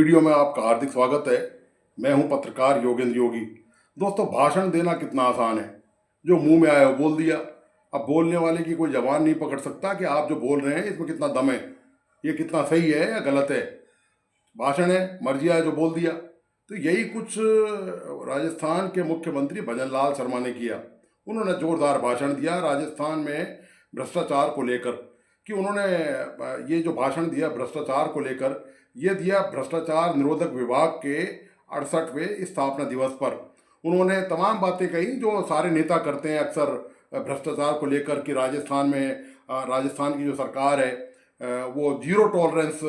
Video में आपका हार्दिक स्वागत है। मैं हूं पत्रकार योगेंद्र योगी। दोस्तों, भाषण देना कितना आसान है। जो मुंह में आया वो बोल दिया। अब बोलने वाले की कोई जबान नहीं पकड़ सकता कि आप जो बोल रहे हैं इसमें कितना दम है, ये कितना सही है या गलत है। भाषण है, मर्जी आया जो बोल दिया। तो यही कुछ राजस्थान के मुख्यमंत्री भजन लाल शर्मा ने किया। उन्होंने जोरदार भाषण दिया राजस्थान में भ्रष्टाचार को लेकर। कि उन्होंने ये जो भाषण दिया भ्रष्टाचार को लेकर, ये दिया भ्रष्टाचार निरोधक विभाग के 68वें स्थापना दिवस पर। उन्होंने तमाम बातें कही जो सारे नेता करते हैं अक्सर भ्रष्टाचार को लेकर, कि राजस्थान में राजस्थान की जो सरकार है वो जीरो टॉलरेंस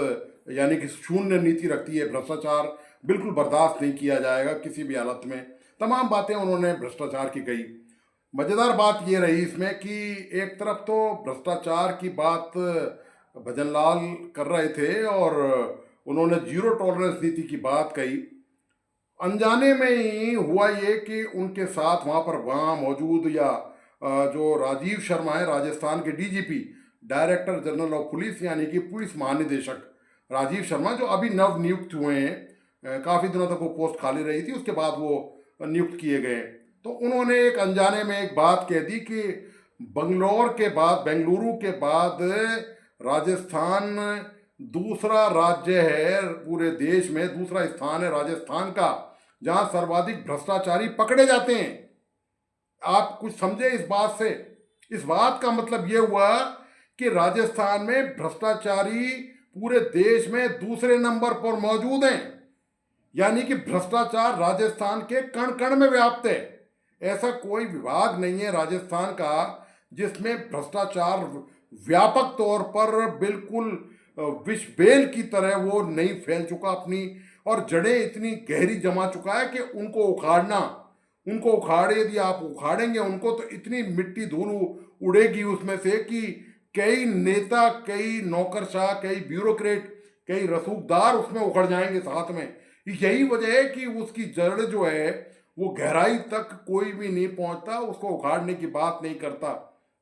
यानी कि शून्य नीति रखती है। भ्रष्टाचार बिल्कुल बर्दाश्त नहीं किया जाएगा किसी भी हालत में। तमाम बातें उन्होंने भ्रष्टाचार की कही। मज़ेदार बात ये रही इसमें कि एक तरफ तो भ्रष्टाचार की बात भजनलाल कर रहे थे और उन्होंने जीरो टॉलरेंस नीति की बात कही। अनजाने में ही हुआ ये कि उनके साथ वहाँ मौजूद या जो राजीव शर्मा है, राजस्थान के DGP, director general of police, यानी कि पुलिस महानिदेशक राजीव शर्मा, जो अभी नव नियुक्त हुए हैं। काफ़ी दिनों तक वो पोस्ट खाली रही थी, उसके बाद वो नियुक्त किए गए। तो उन्होंने एक अनजाने में एक बात कह दी कि बेंगलुरु के बाद राजस्थान दूसरा राज्य है पूरे देश में, दूसरा स्थान है राजस्थान का जहां सर्वाधिक भ्रष्टाचारी पकड़े जाते हैं। आप कुछ समझे इस बात से? इस बात का मतलब यह हुआ कि राजस्थान में भ्रष्टाचारी पूरे देश में दूसरे नंबर पर मौजूद हैं। यानी कि भ्रष्टाचार राजस्थान के कण कण में व्याप्त है। ऐसा कोई विभाग नहीं है राजस्थान का जिसमें भ्रष्टाचार व्यापक तौर पर बिल्कुल विष बेल की तरह वो नहीं फैल चुका अपनी, और जड़ें इतनी गहरी जमा चुका है कि उनको उखाड़े यदि आप उखाड़ेंगे उनको तो इतनी मिट्टी धूल उड़ेगी उसमें से कि कई नेता, कई नौकरशाह, कई ब्यूरोक्रेट, कई रसूखदार उसमें उखड़ जाएंगे साथ में। यही वजह है कि उसकी जड़ जो है वो गहराई तक कोई भी नहीं पहुंचता, उसको उखाड़ने की बात नहीं करता।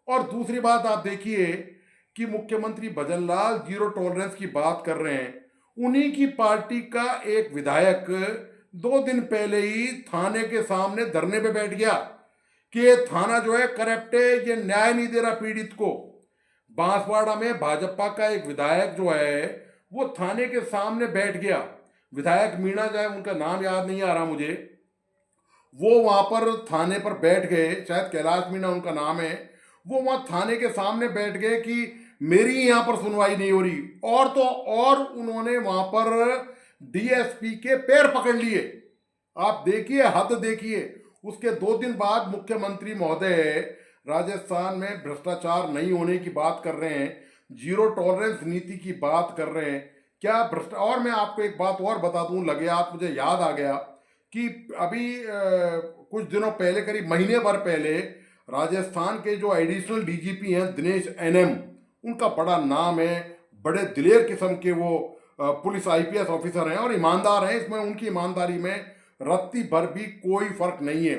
और दूसरी बात आप देखिए कि मुख्यमंत्री भजनलाल जीरो टॉलरेंस की बात कर रहे हैं। उन्हीं की पार्टी का एक विधायक 2 दिन पहले ही थाने के सामने धरने पे बैठ गया कि ये थाना जो है करप्ट है, ये न्याय नहीं दे रहा पीड़ित को। बांसवाड़ा में भाजपा का एक विधायक जो है वो थाने के सामने बैठ गया। विधायक मीणा जाए, उनका नाम याद नहीं आ रहा मुझे, वो वहां पर थाने पर बैठ गए, शायद कैलाश मीणा उनका नाम है। वो वहां थाने के सामने बैठ गए कि मेरी यहां पर सुनवाई नहीं हो रही। और तो और उन्होंने वहां पर डीएसपी के पैर पकड़ लिए। आप देखिए, हद देखिए। उसके 2 दिन बाद मुख्यमंत्री महोदय राजस्थान में भ्रष्टाचार नहीं होने की बात कर रहे हैं, जीरो टॉलरेंस नीति की बात कर रहे हैं। क्या और मैं आपको एक बात और बता दूं, लगे आप, मुझे याद आ गया कि अभी कुछ दिनों पहले, करीब महीने भर पहले, राजस्थान के जो एडिशनल डीजीपी हैं दिनेश एनएम, उनका बड़ा नाम है, बड़े दिलेर किस्म के वो पुलिस आईपीएस ऑफिसर हैं और ईमानदार हैं। इसमें उनकी ईमानदारी में रत्ती भर भी कोई फर्क नहीं है।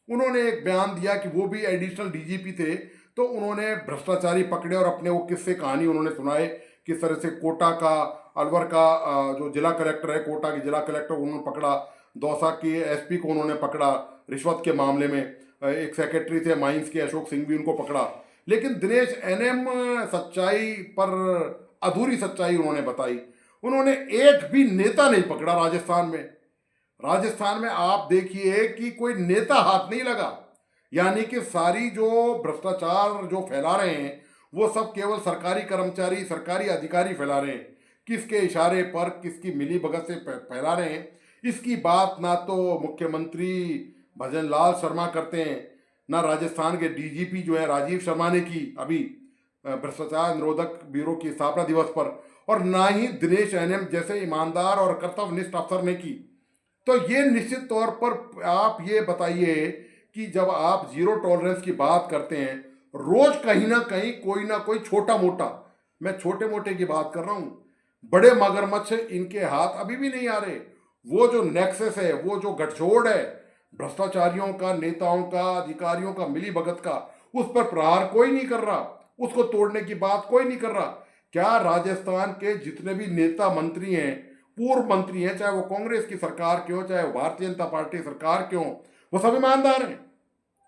उन्होंने एक बयान दिया कि वो भी एडिशनल डीजीपी थे, तो उन्होंने भ्रष्टाचारी पकड़े और अपने वो किस्से कहानी उन्होंने सुनाए। किस तरह से कोटा का, अलवर का जो जिला कलेक्टर है, कोटा के जिला कलेक्टर उन्होंने पकड़ा, दौसा के एसपी को उन्होंने पकड़ा रिश्वत के मामले में, एक सेक्रेटरी थे माइंस के अशोक सिंह भी उनको पकड़ा। लेकिन दिनेश एनएम सच्चाई पर अधूरी सच्चाई उन्होंने बताई। उन्होंने एक भी नेता नहीं पकड़ा राजस्थान में। राजस्थान में आप देखिए कि कोई नेता हाथ नहीं लगा। यानी कि सारी जो भ्रष्टाचार जो फैला रहे हैं वो सब केवल सरकारी कर्मचारी, सरकारी अधिकारी फैला रहे हैं। किसके इशारे पर, किसकी मिली भगत से फैला रहे हैं, इसकी बात ना तो मुख्यमंत्री भजनलाल शर्मा करते हैं, ना राजस्थान के डीजीपी जो है राजीव शर्मा ने की अभी भ्रष्टाचार निरोधक ब्यूरो की स्थापना दिवस पर, और ना ही दिनेश एनएम जैसे ईमानदार और कर्तव्यनिष्ठ अफसर ने की। तो ये निश्चित तौर पर आप ये बताइए कि जब आप जीरो टॉलरेंस की बात करते हैं, रोज कहीं ना कोई छोटा मोटा, मैं छोटे मोटे की बात कर रहा हूं, बड़े मगरमच्छ इनके हाथ अभी भी नहीं आ रहे। वो जो नेक्सस है, वो जो गठजोड़ है भ्रष्टाचारियों का, नेताओं का, अधिकारियों का, मिली भगत का, उस पर प्रहार कोई नहीं कर रहा, उसको तोड़ने की बात कोई नहीं कर रहा। क्या राजस्थान के जितने भी नेता मंत्री हैं पूर्व मंत्री हैं, चाहे वो कांग्रेस की सरकार के हो, चाहे वो भारतीय जनता पार्टी सरकार के हो, वो सब ईमानदार हैं,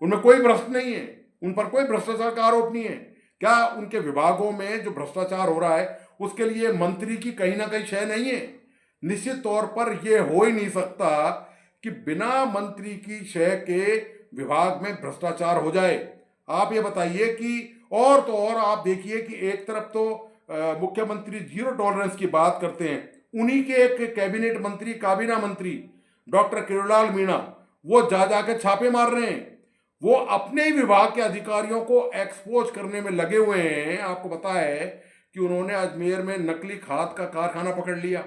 उनमें कोई भ्रष्ट नहीं है, उन पर कोई भ्रष्टाचार का आरोप नहीं है। क्या उनके विभागों में जो भ्रष्टाचार हो रहा है उसके लिए मंत्री की कहीं ना कहीं शय नहीं है? निश्चित तौर पर यह हो ही नहीं सकता कि बिना मंत्री की शय के विभाग में भ्रष्टाचार हो जाए। आप ये बताइए कि और तो और आप देखिए कि एक तरफ तो मुख्यमंत्री जीरो टॉलरेंस की बात करते हैं, उन्हीं के एक कैबिनेट मंत्री, काबीना मंत्री डॉक्टर किरोड़ीलाल मीणा, वो जा जाके छापे मार रहे हैं, वो अपने ही विभाग के अधिकारियों को एक्सपोज करने में लगे हुए हैं। आपको पता है कि उन्होंने अजमेर में नकली खाद का कारखाना पकड़ लिया,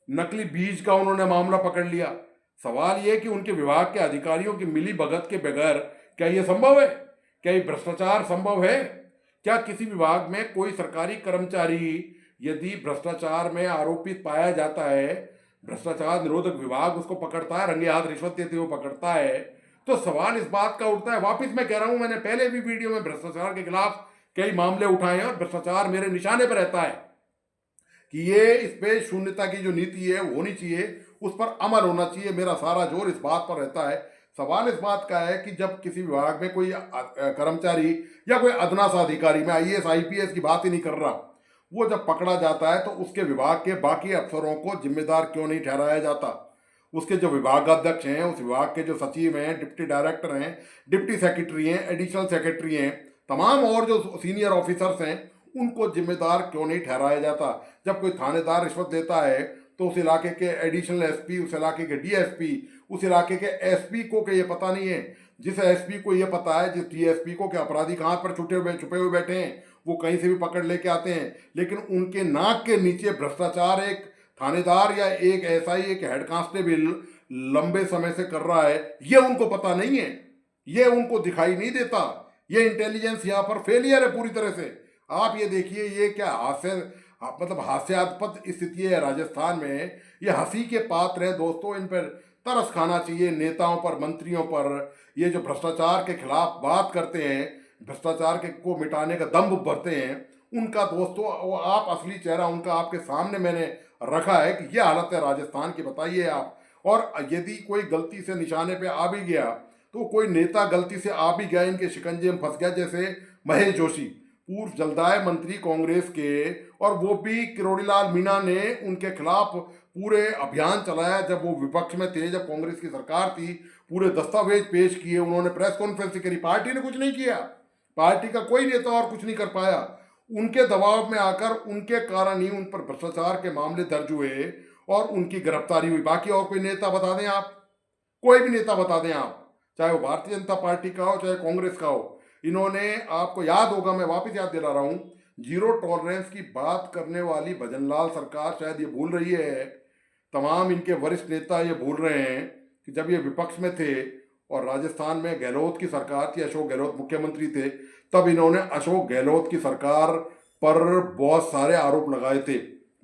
नकली बीज का उन्होंने मामला पकड़ लिया। सवाल यह कि उनके विभाग के अधिकारियों की मिली भगत के बगैर क्या यह संभव है? क्या ये भ्रष्टाचार संभव है? क्या किसी विभाग में कोई सरकारी कर्मचारी यदि भ्रष्टाचार में आरोपित पाया जाता है, भ्रष्टाचार निरोधक विभाग उसको पकड़ता है, रंगे हाथ रिश्वत देते हुए पकड़ता है, तो सवाल इस बात का उठता है, वापिस मैं कह रहा हूं, मैंने पहले भी वीडियो में भ्रष्टाचार के खिलाफ कई मामले उठाए हैं और भ्रष्टाचार मेरे निशाने पर रहता है कि ये इस पे शून्यता की जो नीति है वो होनी चाहिए, उस पर अमल होना चाहिए। मेरा सारा जोर इस बात पर रहता है। सवाल इस बात का है कि जब किसी विभाग में कोई कर्मचारी या कोई अदना सा अधिकारी, मैं आईएएस आईपीएस की बात ही नहीं कर रहा, वो जब पकड़ा जाता है तो उसके विभाग के बाकी अफसरों को जिम्मेदार क्यों नहीं ठहराया जाता? उसके जो विभागाध्यक्ष हैं, उस विभाग के जो सचिव हैं, डिप्टी डायरेक्टर हैं, डिप्टी सेक्रेटरी हैं, एडिशनल सेक्रेटरी हैं, तमाम और जो सीनियर ऑफिसर्स हैं, उनको जिम्मेदार क्यों नहीं ठहराया जाता? जब कोई थानेदार रिश्वत देता है तो उस इलाके के एडिशनल एसपी, उस इलाके के डीएसपी, उस इलाके के एसपी को ये पता नहीं है? जिस एसपी को ये पता है, जिस डीएसपी को कि अपराधी कहाँ पर छुपे हुए बैठे हैं, वो कहीं से भी पकड़ लेके आते हैं, लेकिन उनके नाक के नीचे भ्रष्टाचार एक थानेदार या एक एसआई, एक हेड कांस्टेबल लंबे समय से कर रहा है, ये उनको पता नहीं है, ये उनको दिखाई नहीं देता। ये इंटेलिजेंस यहाँ पर फेलियर है पूरी तरह से। आप ये देखिए, ये क्या हास्यास्पद स्थिति है राजस्थान में। ये हंसी के पात्र हैं दोस्तों, इन पर तरस खाना चाहिए नेताओं पर, मंत्रियों पर। ये जो भ्रष्टाचार के खिलाफ बात करते हैं, भ्रष्टाचार के को मिटाने का दम भरते हैं, उनका दोस्तों वो आप असली चेहरा उनका आपके सामने मैंने रखा है कि ये हालत है राजस्थान की, बताइए आप। और यदि कोई गलती से निशाने पे आ भी गया तो कोई नेता गलती से आ भी गया, इनके शिकंजे में फंस गया, जैसे महेश जोशी, पूर्व जलदाय मंत्री कांग्रेस के, और वो भी किरोड़ीलाल मीणा ने उनके खिलाफ पूरे अभियान चलाया जब वो विपक्ष में थे, जब कांग्रेस की सरकार थी, पूरे दस्तावेज पेश किए, उन्होंने प्रेस कॉन्फ्रेंस करी, पार्टी ने कुछ नहीं किया, पार्टी का कोई नेता और कुछ नहीं कर पाया। उनके दबाव में आकर उनके कारण ही उन पर भ्रष्टाचार के मामले दर्ज हुए और उनकी गिरफ्तारी हुई। बाकी और कोई नेता बता दें आप, कोई भी नेता बता दें आप, चाहे वो भारतीय जनता पार्टी का हो चाहे कांग्रेस का हो, इन्होंने, आपको याद होगा, मैं वापस याद दिला रहा हूं, जीरो टॉलरेंस की बात करने वाली भजनलाल सरकार शायद ये भूल रही है, तमाम इनके वरिष्ठ नेता ये भूल रहे हैं कि जब ये विपक्ष में थे और राजस्थान में गहलोत की सरकार थी, अशोक गहलोत मुख्यमंत्री थे, तब इन्होंने अशोक गहलोत की सरकार पर बहुत सारे आरोप लगाए थे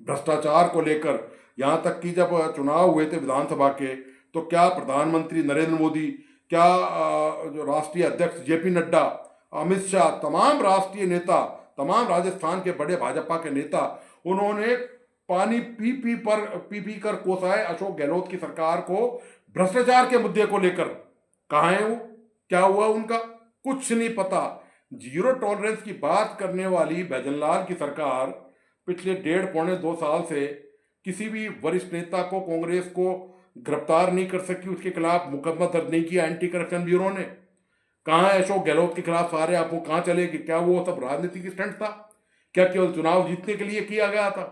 भ्रष्टाचार को लेकर। यहाँ तक कि जब चुनाव हुए थे विधानसभा के, तो क्या प्रधानमंत्री नरेंद्र मोदी, क्या जो राष्ट्रीय अध्यक्ष जेपी नड्डा, अमित शाह, तमाम राष्ट्रीय नेता, तमाम राजस्थान के बड़े भाजपा के नेता, उन्होंने पानी पी कर कोसाए अशोक गहलोत की सरकार को भ्रष्टाचार के मुद्दे को लेकर। कहाँ है वो? क्या हुआ उनका? कुछ नहीं पता। जीरो टॉलरेंस की बात करने वाली भजनलाल की सरकार पिछले 1.5-2 साल से किसी भी वरिष्ठ नेता को, कांग्रेस को गिरफ्तार नहीं कर सकी, उसके खिलाफ मुकदमा दर्ज नहीं किया एंटी करप्शन ब्यूरो ने। कहाँ है अशोक गहलोत के खिलाफ सारे आपको कहाँ चले गए? क्या वो सब राजनीतिक स्टंट था? क्या केवल चुनाव जीतने के लिए किया गया था?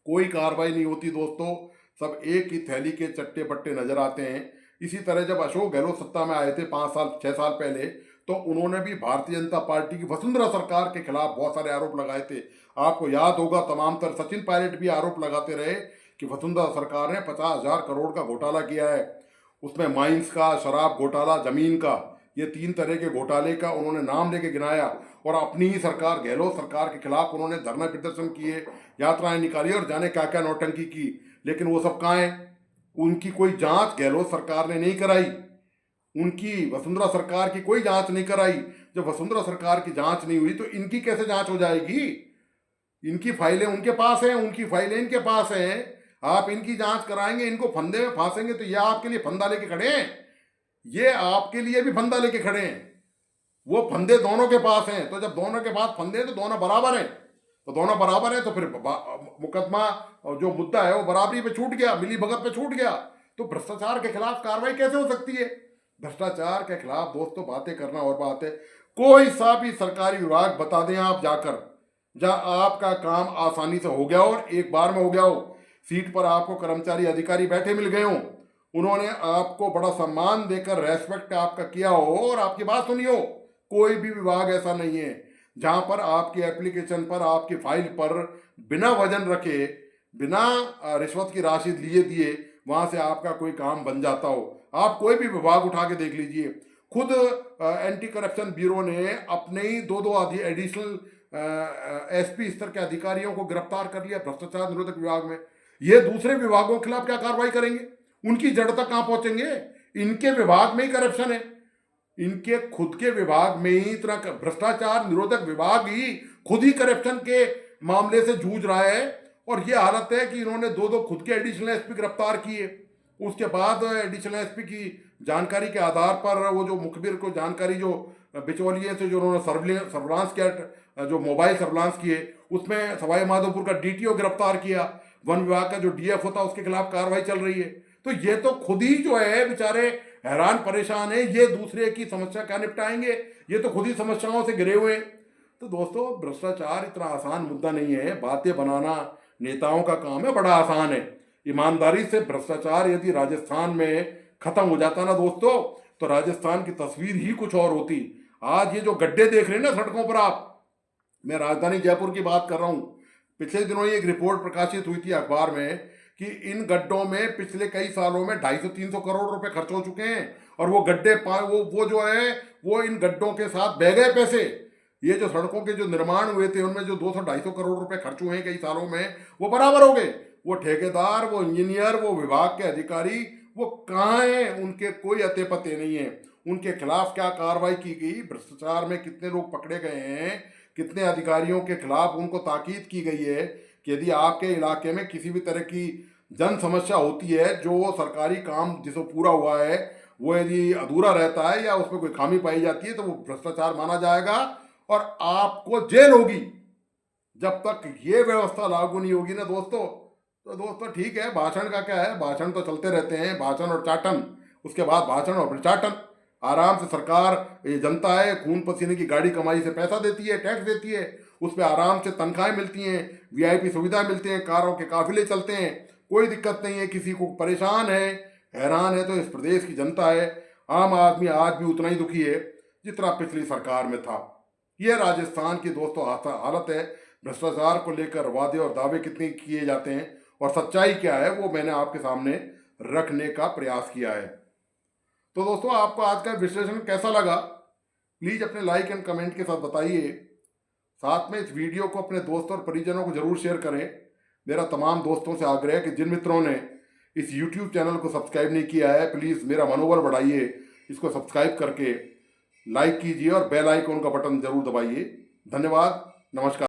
कोई कार्रवाई नहीं होती दोस्तों, सब एक ही थैली के चट्टे बट्टे नजर आते हैं। इसी तरह जब अशोक गहलोत सत्ता में आए थे 5-6 साल पहले, तो उन्होंने भी भारतीय जनता पार्टी की वसुंधरा सरकार के खिलाफ बहुत सारे आरोप लगाए थे। आपको याद होगा, तमाम तरह सचिन पायलट भी आरोप लगाते रहे कि वसुंधरा सरकार ने 50,000 करोड़ का घोटाला किया है, उसमें माइंस का, शराब घोटाला, जमीन का, ये 3 तरह के घोटाले का उन्होंने नाम लेके गिनाया। और अपनी ही सरकार, गहलोत सरकार के खिलाफ उन्होंने धरना प्रदर्शन किए, यात्राएं निकाली और जाने क्या क्या नौटंकी की। लेकिन वो सब कहाँ है? उनकी कोई जांच गहलोत सरकार ने नहीं कराई, उनकी वसुंधरा सरकार की कोई जांच नहीं कराई। जब वसुंधरा सरकार की जांच नहीं हुई तो इनकी कैसे जांच हो जाएगी? इनकी फाइलें उनके पास हैं, उनकी फाइलें इनके पास हैं। आप इनकी जांच कराएंगे, इनको फंदे में फांसेंगे, तो ये आपके लिए फंदा लेके खड़े हैं, ये आपके लिए भी फंदा लेके खड़े हैं। वो फंदे दोनों के पास हैं, तो जब दोनों के पास फंदे हैं तो दोनों बराबर हैं, तो दोनों बराबर हैं, तो फिर मुकदमा और जो मुद्दा है वो बराबरी पे छूट गया, मिली भगत पे छूट गया। तो भ्रष्टाचार के खिलाफ कार्रवाई कैसे हो सकती है? भ्रष्टाचार के खिलाफ दोस्तों बातें करना और बात है, कोई सा भी सरकारी विभाग बता दें आप जाकर, जहां आपका काम आसानी से हो गया हो और एक बार में हो गया हो, सीट पर आपको कर्मचारी अधिकारी बैठे मिल गए हो, उन्होंने आपको बड़ा सम्मान देकर रेस्पेक्ट आपका किया हो और आपकी बात सुनी हो, कोई भी विभाग ऐसा नहीं है जहां पर आपकी एप्लीकेशन पर, आपकी फाइल पर बिना वजन रखे, बिना रिश्वत की राशि लिए दिए वहां से आपका कोई काम बन जाता हो। आप कोई भी विभाग उठा के देख लीजिए, खुद एंटी करप्शन ब्यूरो ने अपने ही दो एडिशनल एसपी स्तर के अधिकारियों को गिरफ्तार कर लिया भ्रष्टाचार निरोधक विभाग में। ये दूसरे विभागों के खिलाफ क्या कार्रवाई करेंगे? उनकी जड़ तक कहां पहुंचेंगे? इनके विभाग में ही करप्शन है, इनके खुद के विभाग में ही इतना भ्रष्टाचार निरोधक विभाग ही खुद ही करप्शन के मामले से जूझ रहा है। और ये हालत है कि इन्होंने दो खुद के एडिशनल एसपी गिरफ्तार किए, उसके बाद एडिशनल एसपी की जानकारी के आधार पर वो जो मुखबिर को जानकारी जो बिचौलिए से जो उन्होंने सर्विलांस किया, जो मोबाइल सर्विलांस किए, उसमें सवाई माधोपुर का डीटीओ गिरफ्तार किया, वन विभाग का जो डीएफ होता उसके खिलाफ कार्रवाई चल रही है। तो ये तो खुद ही जो है बेचारे हैरान परेशान है, ये दूसरे की समस्या क्या निपटाएंगे, ये तो खुद ही समस्याओं से घिरे हुए हैं। तो दोस्तों भ्रष्टाचार इतना आसान मुद्दा नहीं है, बातें बनाना नेताओं का काम है, बड़ा आसान है। ईमानदारी से भ्रष्टाचार यदि राजस्थान में खत्म हो जाता ना दोस्तों, तो राजस्थान की तस्वीर ही कुछ और होती। आज ये जो गड्ढे देख रहे हैं ना सड़कों पर आप, मैं राजधानी जयपुर की बात कर रहा हूं, पिछले दिनों ही एक रिपोर्ट प्रकाशित हुई थी अखबार में कि इन गड्ढों में पिछले कई सालों में 250-300 करोड़ रुपए खर्च हो चुके हैं, और वो गड्ढे वो जो है वो इन गड्ढों के साथ बह गए पैसे। ये जो सड़कों के जो निर्माण हुए थे उनमें जो 200-250 करोड़ रुपए खर्च हुए हैं कई सालों में, वो बराबर हो गए। वो ठेकेदार, वो इंजीनियर, वो विभाग के अधिकारी वो कहाँ हैं? उनके कोई अते पते नहीं है। उनके खिलाफ क्या कार्रवाई की गई, भ्रष्टाचार में कितने लोग पकड़े गए हैं, कितने अधिकारियों के खिलाफ उनको ताकीद की गई है कि यदि आपके इलाके में किसी भी तरह की जन समस्या होती है, जो सरकारी काम जिसको पूरा हुआ है वो यदि अधूरा रहता है या उसमें कोई खामी पाई जाती है, तो वो भ्रष्टाचार माना जाएगा और आपको जेल होगी। जब तक ये व्यवस्था लागू नहीं होगी ना दोस्तों, तो दोस्तों ठीक है, भाषण का क्या है, भाषण तो चलते रहते हैं, भाषण और चाटन, उसके बाद भाषण और प्रचाटन। आराम से सरकार, ये जनता है, खून पसीने की गाड़ी कमाई से पैसा देती है, टैक्स देती है, उस पर आराम से तनख्वाहें मिलती हैं, वीआईपी सुविधा मिलती हैं, कारों के काफिले चलते हैं, कोई दिक्कत नहीं है, किसी को परेशान है, हैरान है तो इस प्रदेश की जनता है। आम आदमी आज भी उतना ही दुखी है जितना पिछली सरकार में था। यह राजस्थान की दोस्तों हालत है। भ्रष्टाचार को लेकर वादे और दावे कितने किए जाते हैं और सच्चाई क्या है, वो मैंने आपके सामने रखने का प्रयास किया है। तो दोस्तों आपको आज का विश्लेषण कैसा लगा, प्लीज़ अपने लाइक एंड कमेंट के साथ बताइए। साथ में इस वीडियो को अपने दोस्तों और परिजनों को जरूर शेयर करें। मेरा तमाम दोस्तों से आग्रह है कि जिन मित्रों ने इस यूट्यूब चैनल को सब्सक्राइब नहीं किया है, प्लीज़ मेरा मनोबल बढ़ाइए, इसको सब्सक्राइब करके लाइक कीजिए और बेल आइकन का बटन जरूर दबाइए। धन्यवाद, नमस्कार।